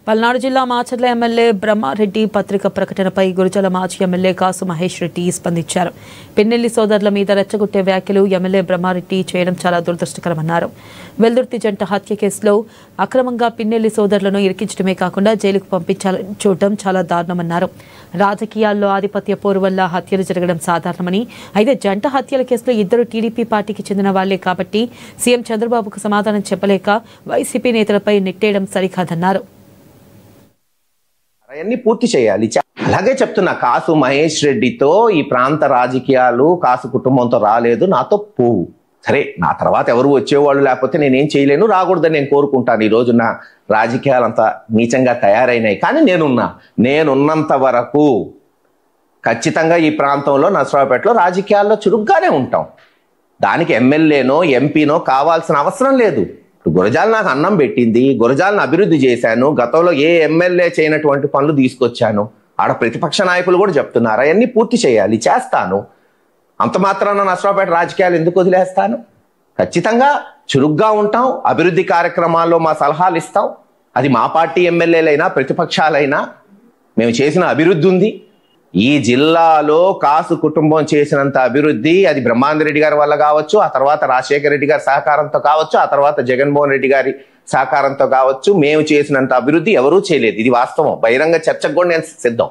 పల్నాడు జిల్లా మాచర్ల ఎమ్మెల్యే బ్రహ్మారెడ్డి పత్రిక ప్రకటనపై గురజాల మాజీ ఎమ్మెల్యే కాసు మహేష్ రెడ్డి స్పందించారు. పిన్నెల్లి సోదరుల మీద రెచ్చగొట్టే వ్యాఖ్యలు ఎమ్మెల్యే బ్రహ్మారెడ్డి చేయడం చాలా దురదృష్టకరమన్నారు. వెల్దుర్తి జంట హత్య కేసులో అక్రమంగా పిన్నెల్లి సోదరులను ఇరికించడమే కాకుండా జైలుకు పంపించాలని చూడడం చాలా దారుణమన్నారు. రాజకీయాల్లో ఆధిపత్య పోరు వల్ల హత్యలు జరగడం సాధారణమని, అయితే జంట హత్యల కేసులో ఇద్దరు టీడీపీ పార్టీకి చెందిన వాళ్లే కాబట్టి సీఎం చంద్రబాబుకు సమాధానం చెప్పలేక వైసీపీ నేతలపై నెట్టేయడం సరికాదన్నారు. అవన్నీ పూర్తి చేయాలి. అలాగే చెప్తున్నా, కాసు మహేష్ రెడ్డితో ఈ ప్రాంత రాజకీయాలు కాసు కుటుంబంతో రాలేదు, నాతో పోవు. సరే, నా తర్వాత ఎవరు వచ్చేవాళ్ళు లేకపోతే నేనేం చేయలేను, రాకూడదని నేను కోరుకుంటాను. ఈ రోజు నా రాజకీయాలు అంతా నీచంగా తయారైనాయి, కానీ నేనున్నంత వరకు ఖచ్చితంగా ఈ ప్రాంతంలో నరసరావుపేటలో రాజకీయాల్లో చురుగ్గానే ఉంటాం. దానికి ఎమ్మెల్యేనో ఎంపీనో కావాల్సిన అవసరం లేదు. గురజాల నాకు అన్నం పెట్టింది, గురజాలను అభివృద్ధి చేశాను, గతంలో ఏ ఎమ్మెల్యే చేయనటువంటి పనులు తీసుకొచ్చాను. ఆడ ప్రతిపక్ష నాయకులు కూడా చెప్తున్నారు అవన్నీ పూర్తి చేయాలి, చేస్తాను. అంత మాత్రాన నరసరావుపేట రాజకీయాలు ఎందుకు వదిలేస్తాను? ఖచ్చితంగా చురుగ్గా ఉంటాం, అభివృద్ధి కార్యక్రమాల్లో మా సలహాలు ఇస్తాం. అది మా పార్టీ ఎమ్మెల్యేలైనా ప్రతిపక్షాలైనా మేము చేసిన అభివృద్ధి ఉంది. ఈ జిల్లాలో కాసు కుటుంబం చేసినంత అభివృద్ధి అది బ్రహ్మానంద రెడ్డి గారి వల్ల కావచ్చు, ఆ తర్వాత రాజశేఖర రెడ్డి గారి సహకారంతో కావచ్చు, ఆ తర్వాత జగన్మోహన్ రెడ్డి గారి సహకారంతో కావచ్చు, మేము చేసినంత అభివృద్ధి ఎవరూ చేయలేదు. ఇది వాస్తవం. బహిరంగ చర్చకు కూడా నేను సిద్ధం.